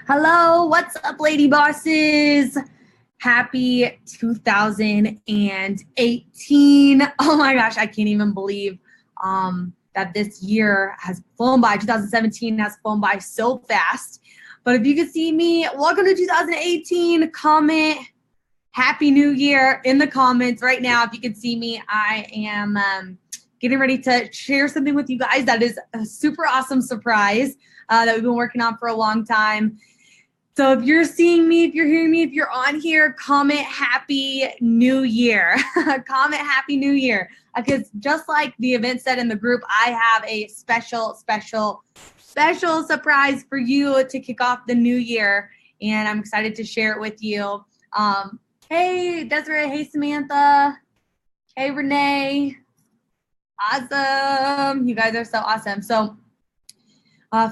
Hello, what's up, lady bosses? Happy 2018. Oh my gosh, I can't even believe that this year has flown by. 2017 has flown by so fast. But if you could see me, welcome to 2018. Comment Happy New Year in the comments right now. If you can see me, I am getting ready to share something with you guys that is a super awesome surprise that we've been working on for a long time. So if you're seeing me, if you're hearing me, if you're on here, comment Happy New Year. Comment Happy New Year. Because just like the event said in the group, I have a special surprise for you to kick off the new year. And I'm excited to share it with you. Hey, Desiree. Hey, Samantha. Hey, Renee. Awesome. You guys are so awesome. So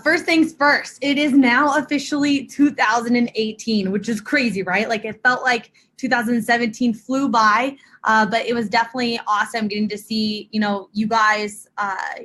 first things first, it is now officially 2018, which is crazy, right? Like it felt like 2017 flew by, but it was definitely awesome getting to see, you guys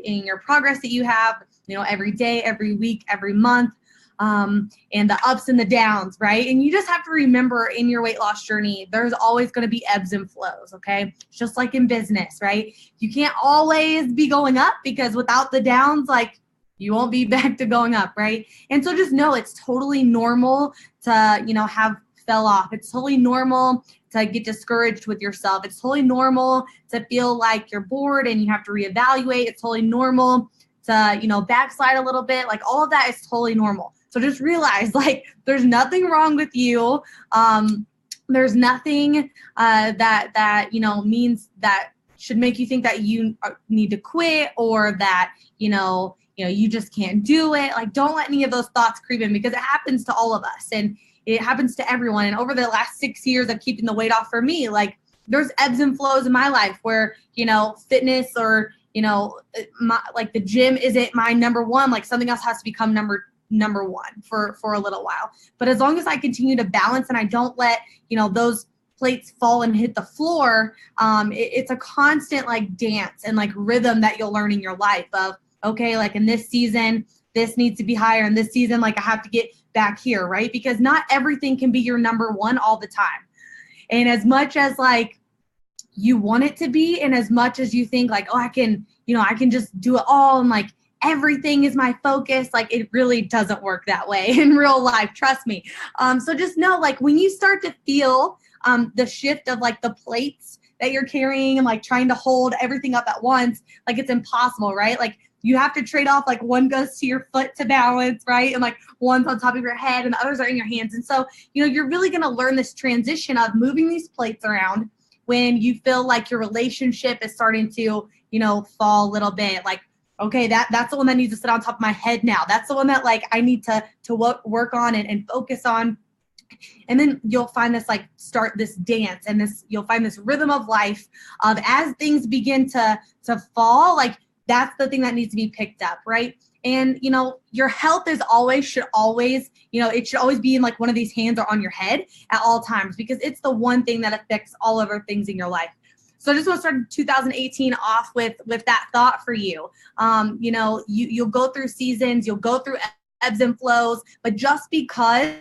in your progress that you have, every day, every week, every month, and the ups and the downs, right? And you just have to remember in your weight loss journey, there's always going to be ebbs and flows, okay? Just like in business, right? You can't always be going up because without the downs, like, you won't be back to going up, right? And so just know it's totally normal to, have fell off. It's totally normal to get discouraged with yourself. It's totally normal to feel like you're bored and you have to reevaluate. It's totally normal to, backslide a little bit. Like all of that is totally normal. So just realize like there's nothing wrong with you. There's nothing that means that should make you think that you need to quit or that, you just can't do it. Like, don't let any of those thoughts creep in because it happens to all of us and it happens to everyone. And over the last 6 years of keeping the weight off for me, like there's ebbs and flows in my life where, fitness or, like the gym isn't my number one, like something else has to become number one for a little while. But as long as I continue to balance and I don't let, those plates fall and hit the floor, it's a constant like dance and like rhythm that you'll learn in your life of, okay, like in this season, this needs to be higher. In this season, like I have to get back here, right? Because not everything can be your number one all the time. And as much as like you want it to be, and as much as you think like, oh, I can just do it all. And like everything is my focus. Like it really doesn't work that way in real life. Trust me. So just know like when you start to feel the shift of like the plates that you're carrying and like trying to hold everything up at once, like it's impossible, right? Like you have to trade off, like one goes to your foot to balance, right? And like one's on top of your head and the others are in your hands. And so, you're really going to learn this transition of moving these plates around when you feel like your relationship is starting to, fall a little bit. Like, okay, that's the one that needs to sit on top of my head now. That's the one that like I need to work on and focus on. And then you'll find this like start this dance and you'll find this rhythm of life of as things begin to fall, like that's the thing that needs to be picked up, right? And, your health should always be in like one of these hands or on your head at all times because it's the one thing that affects all other things in your life. So I just want to start 2018 off with that thought for you. You'll go through seasons, you'll go through ebbs and flows, but just because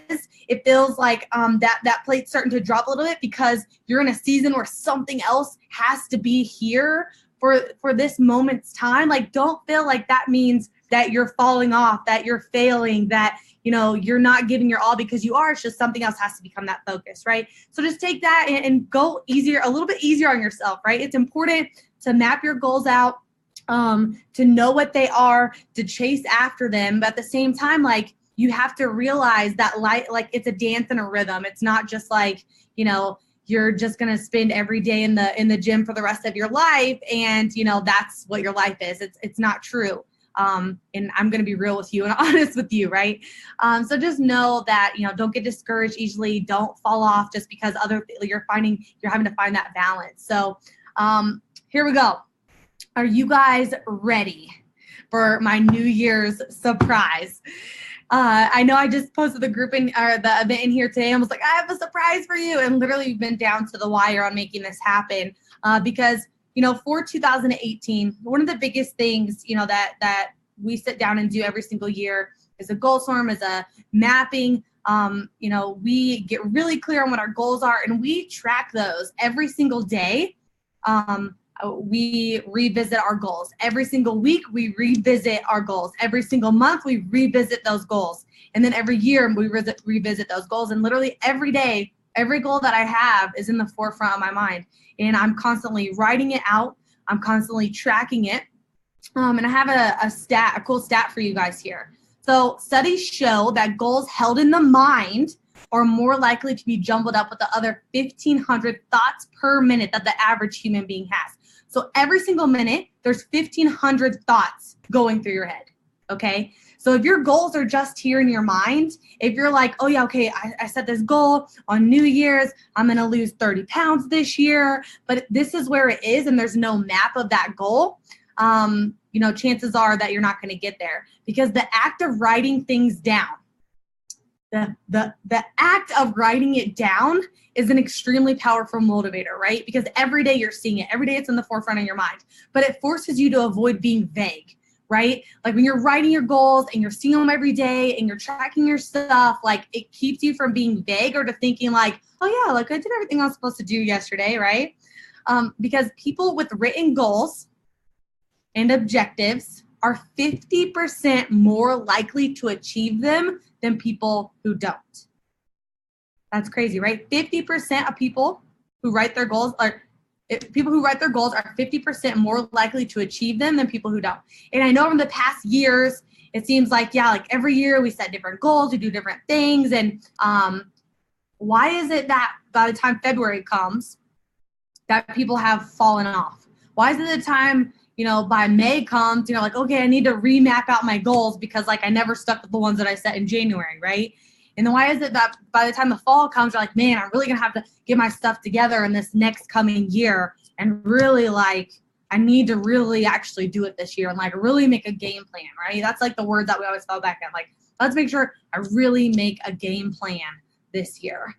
it feels like that plate's starting to drop a little bit because you're in a season where something else has to be here for this moment's time, like don't feel like that means that you're falling off, that you're failing, that you're not giving your all because you are. It's just something else has to become that focus, right? So just take that and go a little bit easier on yourself, right? It's important to map your goals out, to know what they are, to chase after them. But at the same time, like you have to realize that like it's a dance and a rhythm. It's not just like, you're just going to spend every day in the gym for the rest of your life. And, that's what your life is. It's not true. And I'm going to be real with you and honest with you. Right. So just know that, don't get discouraged easily. Don't fall off just because you're having to find that balance. So, here we go. Are you guys ready for my New Year's surprise? I know I just posted the event in here today. I was like, I have a surprise for you. And literally we've been down to the wire on making this happen because, for 2018, one of the biggest things, that we sit down and do every single year is a goal storm, is a mapping. You know, we get really clear on what our goals are and we track those every single day. We revisit our goals. Every single week, we revisit our goals. Every single month, we revisit those goals. And then every year, we revisit those goals. And literally every day, every goal that I have is in the forefront of my mind. And I'm constantly writing it out. I'm constantly tracking it. And I have a cool stat for you guys here. So studies show that goals held in the mind are more likely to be jumbled up with the other 1,500 thoughts per minute that the average human being has. So every single minute, there's 1,500 thoughts going through your head, okay? So if your goals are just here in your mind, if you're like, oh yeah, okay, I set this goal on New Year's, I'm gonna lose 30 pounds this year, but this is where it is and there's no map of that goal, you know, chances are that you're not gonna get there, because the act of writing things down, the act of writing it down is an extremely powerful motivator, right? Because every day you're seeing it, every day it's in the forefront of your mind, but it forces you to avoid being vague, right? Like when you're writing your goals and you're seeing them every day and you're tracking your stuff, like it keeps you from being vague or to thinking like, oh yeah, like I did everything I was supposed to do yesterday, right? Because people with written goals and objectives are 50% more likely to achieve them than people who don't. That's crazy, right? 50% of people who write their goals are 50% more likely to achieve them than people who don't. And I know from the past years, it seems like, yeah, like every year we set different goals, we do different things. And why is it that by the time February comes, that people have fallen off? Why is it the time, you know, by May comes, you know, like, okay, I need to remap out my goals because like I never stuck with the ones that I set in January, right? And then why is it that by the time the fall comes, you're like, man, I'm really gonna have to get my stuff together in this next coming year and really like, I need to really actually do it this year and like really make a game plan, right? That's like the words that we always fall back at. Like, let's make sure I really make a game plan this year.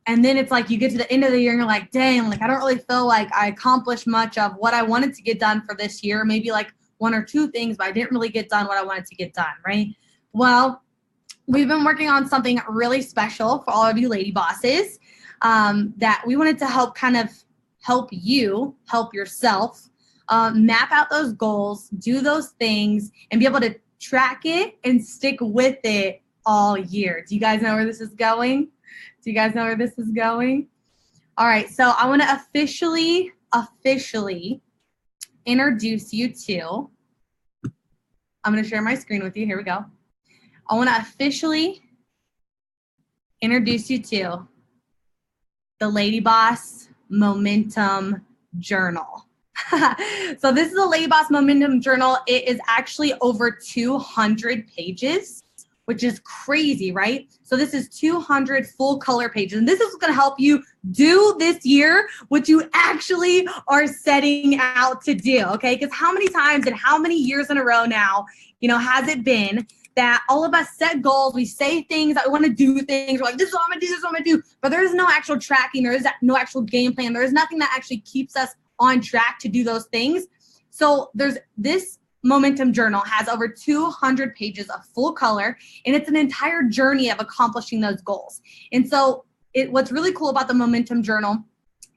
And then it's like you get to the end of the year and you're like, dang, like I don't really feel like I accomplished much of what I wanted to get done for this year. Maybe like one or two things, but I didn't really get done what I wanted to get done, right? Well, we've been working on something really special for all of you lady bosses that we wanted to help you help yourself map out those goals, do those things, and be able to track it and stick with it all year. Do you guys know where this is going? All right, so I want to officially introduce you to, I'm going to share my screen with you. Here we go. I want to officially introduce you to the LadyBoss Momentum Journal. So this is a LadyBoss Momentum Journal. It is actually over 200 pages, which is crazy, right? So this is 200 full color pages. And this is going to help you do this year what you actually are setting out to do, okay? Because how many times and how many years in a row now, you know, has it been that all of us set goals, we say things that we want to do things, we're like, this is what I'm gonna do, this is what I'm gonna do, but there is no actual tracking, there is no actual game plan, there is nothing that actually keeps us on track to do those things. So there's this Momentum Journal has over 200 pages of full color, and it's an entire journey of accomplishing those goals. And so what's really cool about the Momentum Journal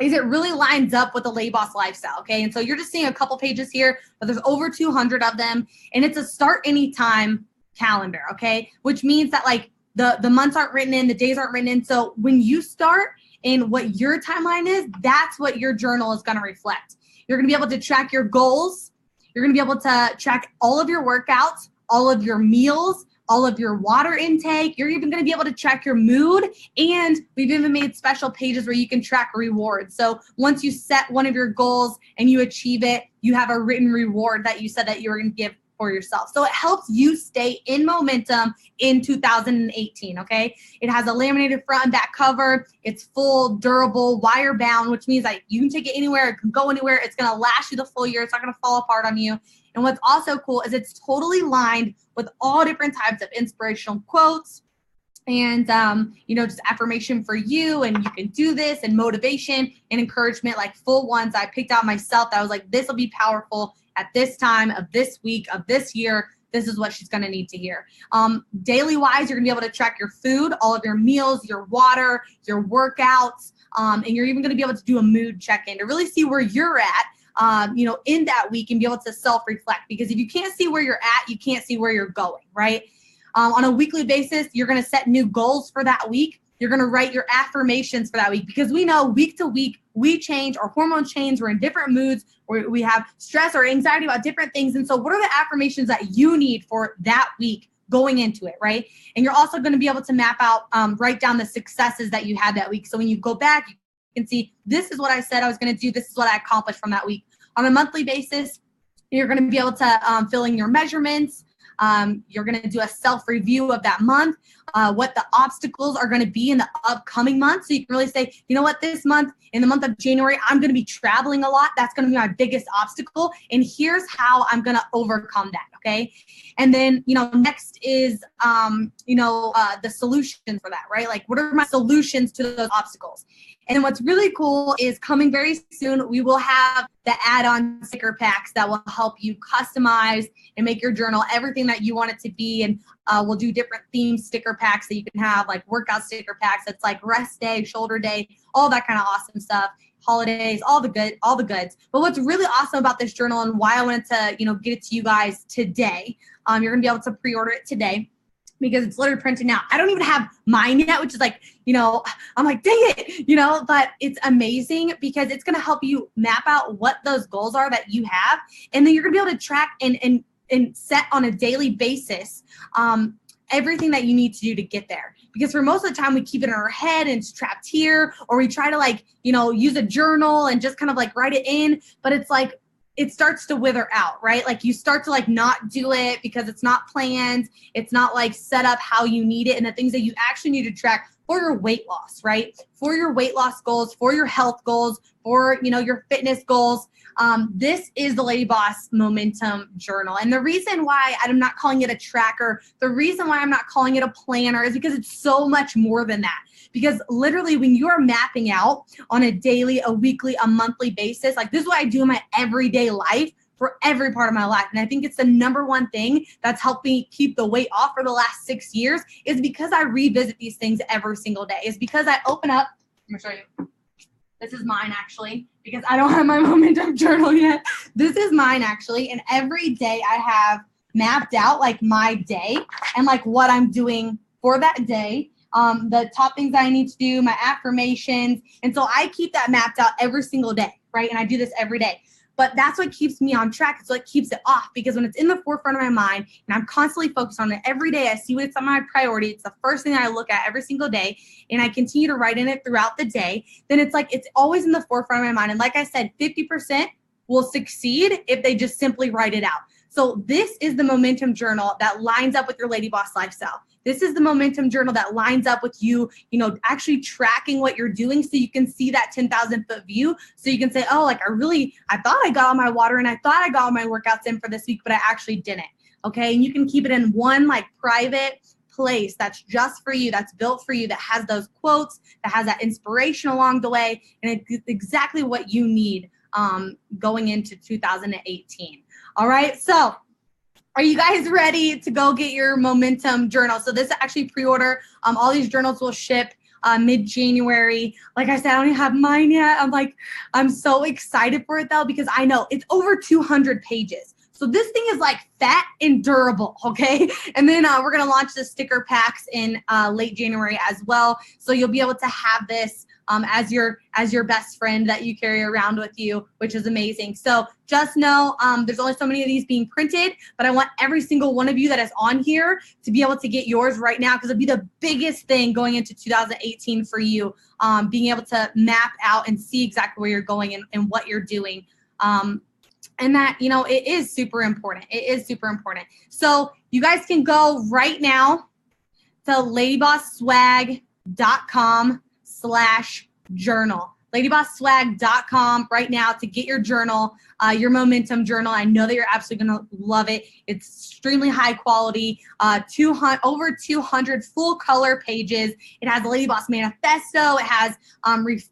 is it really lines up with the LadyBoss lifestyle, okay? And so you're just seeing a couple pages here, but there's over 200 of them, and it's a start anytime calendar, okay? Which means that like the months aren't written in, the days aren't written in. So when you start and what your timeline is, that's what your journal is going to reflect. You're going to be able to track your goals. You're going to be able to track all of your workouts, all of your meals, all of your water intake. You're even going to be able to track your mood. And we've even made special pages where you can track rewards. So once you set one of your goals and you achieve it, you have a written reward that you said that you were going to give for yourself. So it helps you stay in momentum in 2018, okay? It has a laminated front and back cover. It's full, durable, wire bound, which means that you can take it anywhere. It can go anywhere. It's going to last you the full year. It's not going to fall apart on you. And what's also cool is it's totally lined with all different types of inspirational quotes and, you know, just affirmation for you, and you can do this, and motivation and encouragement, like full ones I picked out myself that I was like, this will be powerful at this time of this week, of this year, this is what she's going to need to hear. Daily wise, you're going to be able to track your food, all of your meals, your water, your workouts, and you're even going to be able to do a mood check-in to really see where you're at, in that week and be able to self-reflect. Because if you can't see where you're at, you can't see where you're going, right? On a weekly basis, you're going to set new goals for that week. You're going to write your affirmations for that week, because we know week to week we change, our hormones change, we're in different moods, we have stress or anxiety about different things. And so what are the affirmations that you need for that week going into it, right? And you're also going to be able to map out, write down the successes that you had that week. So when you go back, you can see, this is what I said I was going to do, this is what I accomplished from that week. On a monthly basis, you're going to be able to fill in your measurements. You're going to do a self-review of that month, what the obstacles are going to be in the upcoming month. So you can really say, you know what, this month, in the month of January, I'm going to be traveling a lot. That's going to be my biggest obstacle. And here's how I'm going to overcome that. Okay. And then, next is, the solutions for that, right? Like, what are my solutions to those obstacles? And what's really cool is coming very soon, we will have the add-on sticker packs that will help you customize and make your journal everything that you want it to be. And we'll do different themed sticker packs that you can have, like workout sticker packs. It's like rest day, shoulder day, all that kind of awesome stuff. Holidays, all the goods. But what's really awesome about this journal and why I wanted to, get it to you guys today, you're going to be able to pre-order it today, because it's literally printed now. I don't even have mine yet, which is like, I'm like, dang it, but it's amazing because it's going to help you map out what those goals are that you have. And then you're going to be able to track and set on a daily basis everything that you need to do to get there. Because for most of the time we keep it in our head and it's trapped here, or we try to use a journal and just kind of write it in, but it's like, it starts to wither out, right? Like you start to not do it because it's not planned. It's not set up how you need it. And the things that you actually need to track for your weight loss, right? For your weight loss goals, for your health goals, for, your fitness goals. This is the LadyBoss Momentum Journal. And the reason why I'm not calling it a tracker, the reason why I'm not calling it a planner is because it's so much more than that. Because literally when you are mapping out on a daily, a weekly, a monthly basis, this is what I do in my everyday life for every part of my life. And I think it's the number one thing that's helped me keep the weight off for the last 6 years, is because I revisit these things every single day. Is because I open up, I'm gonna show you. This is mine actually, because I don't have my Momentum Journal yet. This is mine actually. And every day I have mapped out my day and what I'm doing for that day. The top things I need to do, my affirmations. And so I keep that mapped out every single day, right? And I do this every day. But that's what keeps me on track. It's what keeps it off, because when it's in the forefront of my mind and I'm constantly focused on it every day, I see what's on my priority. It's the first thing that I look at every single day, and I continue to write in it throughout the day. Then it's it's always in the forefront of my mind. And like I said, 50% will succeed if they just simply write it out. So this is the Momentum Journal that lines up with your LadyBoss lifestyle. This is the Momentum Journal that lines up with you, actually tracking what you're doing, so you can see that 10,000 foot view. So you can say, oh, I thought I got all my water and I thought I got all my workouts in for this week, but I actually didn't. Okay. And you can keep it in one private place that's just for you, that's built for you, that has those quotes, that has that inspiration along the way. And it's exactly what you need going into 2018. All right. So are you guys ready to go get your Momentum Journal? So this is actually pre-order. All these journals will ship mid-January. Like I said, I don't even have mine yet. I'm so excited for it though, because I know it's over 200 pages. So this thing is fat and durable, okay? And then we're gonna launch the sticker packs in late January as well. So you'll be able to have this as your best friend that you carry around with you, which is amazing. So just know there's only so many of these being printed, but I want every single one of you that is on here to be able to get yours right now, because it'll be the biggest thing going into 2018 for you, being able to map out and see exactly where you're going and what you're doing. And that, it is super important. It is super important. So you guys can go right now to ladybosswag.com/journal. LadyBossSwag.com right now to get your journal, your momentum journal. I know that you're absolutely going to love it. It's extremely high quality, over 200 full color pages. It has the Lady Boss Manifesto. It has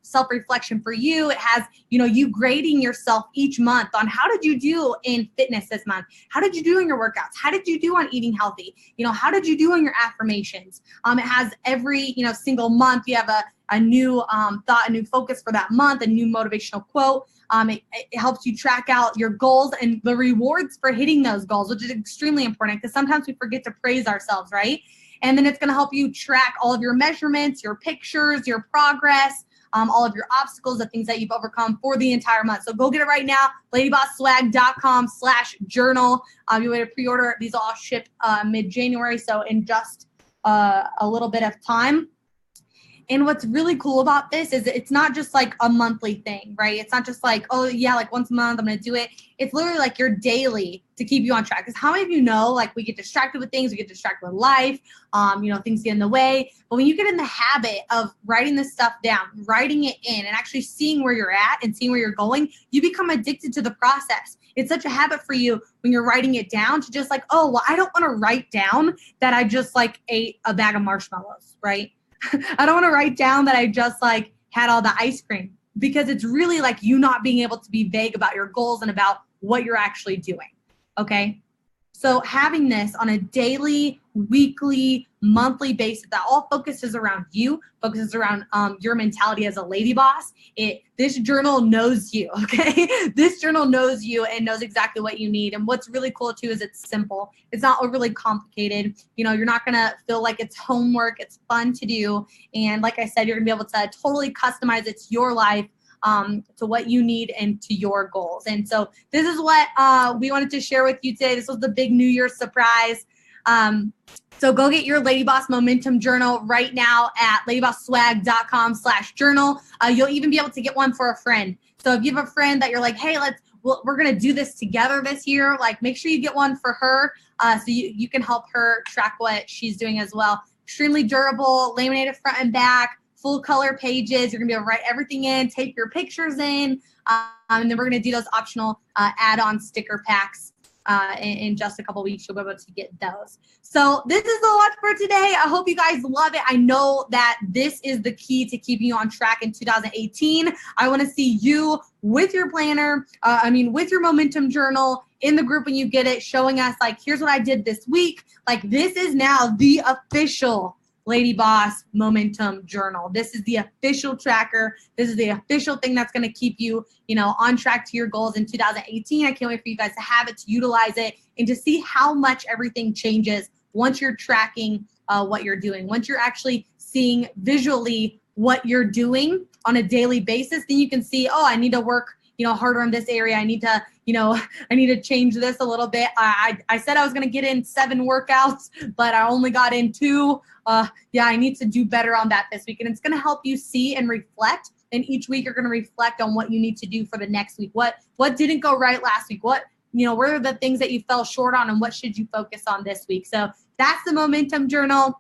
self-reflection for you. It has, you grading yourself each month on how did you do in fitness this month? How did you do in your workouts? How did you do on eating healthy? How did you do on your affirmations? It has every, single month you have a new thought, a new focus for that month, a new motivational quote. It helps you track out your goals and the rewards for hitting those goals, which is extremely important because sometimes we forget to praise ourselves, right? And then it's going to help you track all of your measurements, your pictures, your progress, all of your obstacles, the things that you've overcome for the entire month. So go get it right now, LadyBossSwag.com/journal. You'll be able to pre-order. These all ship mid-January, so in just a little bit of time. And what's really cool about this is it's not just like a monthly thing, right? It's not just like, oh yeah, like once a month I'm going to do it. It's literally like your daily to keep you on track. Because how many of you know, like we get distracted with things, we get distracted with life, things get in the way. But when you get in the habit of writing this stuff down, writing it in, and actually seeing where you're at and seeing where you're going, you become addicted to the process. It's such a habit for you when you're writing it down to just like, oh, well, I don't want to write down that I just like ate a bag of marshmallows, right? I don't want to write down that I just like had all the ice cream, because it's really like you not being able to be vague about your goals and about what you're actually doing. Okay. So having this on a daily, weekly, monthly basis that all focuses around you, focuses around your mentality as a lady boss. This journal knows you, okay? This journal knows you and knows exactly what you need. And what's really cool too is it's simple. It's not overly complicated. You're not gonna feel like it's homework. It's fun to do. And like I said, you're gonna be able to totally customize it to your life, to what you need and to your goals. And so this is what we wanted to share with you today. This was the big New Year's surprise. So go get your Lady Boss Momentum Journal right now at LadyBossSwag.com/journal. You'll even be able to get one for a friend. So if you have a friend that you're like, hey, we're going to do this together this year, like make sure you get one for her so you can help her track what she's doing as well. Extremely durable, laminated front and back, full color pages. You're going to be able to write everything in, tape your pictures in, and then we're going to do those optional add-on sticker packs. In just a couple weeks, you'll be able to get those. So this is a lot for today. I hope you guys love it. I know that this is the key to keeping you on track in 2018. I want to see you with your planner, with your momentum journal in the group when you get it, showing us like, here's what I did this week. Like this is now the official Lady Boss Momentum Journal. This is the official tracker. This is the official thing that's going to keep you, on track to your goals in 2018. I can't wait for you guys to have it, to utilize it, and to see how much everything changes once you're tracking what you're doing. Once you're actually seeing visually what you're doing on a daily basis, then you can see, oh, I need to work harder in this area. I need to, I need to change this a little bit. I said I was going to get in 7 workouts, but I only got in 2. I need to do better on that this week. And it's going to help you see and reflect. And each week you're going to reflect on what you need to do for the next week. What didn't go right last week? What are the things that you fell short on, and what should you focus on this week? So that's the Momentum Journal.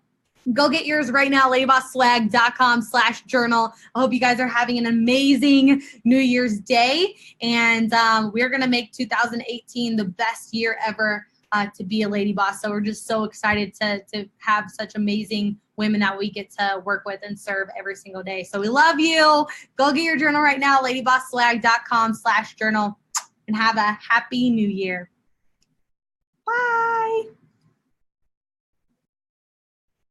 Go get yours right now, LadyBossSwag.com/journal. I hope you guys are having an amazing New Year's Day. And we're going to make 2018 the best year ever to be a lady boss. So we're just so excited to have such amazing women that we get to work with and serve every single day. So we love you. Go get your journal right now, LadyBossSwag.com/journal, and have a happy new year. Bye.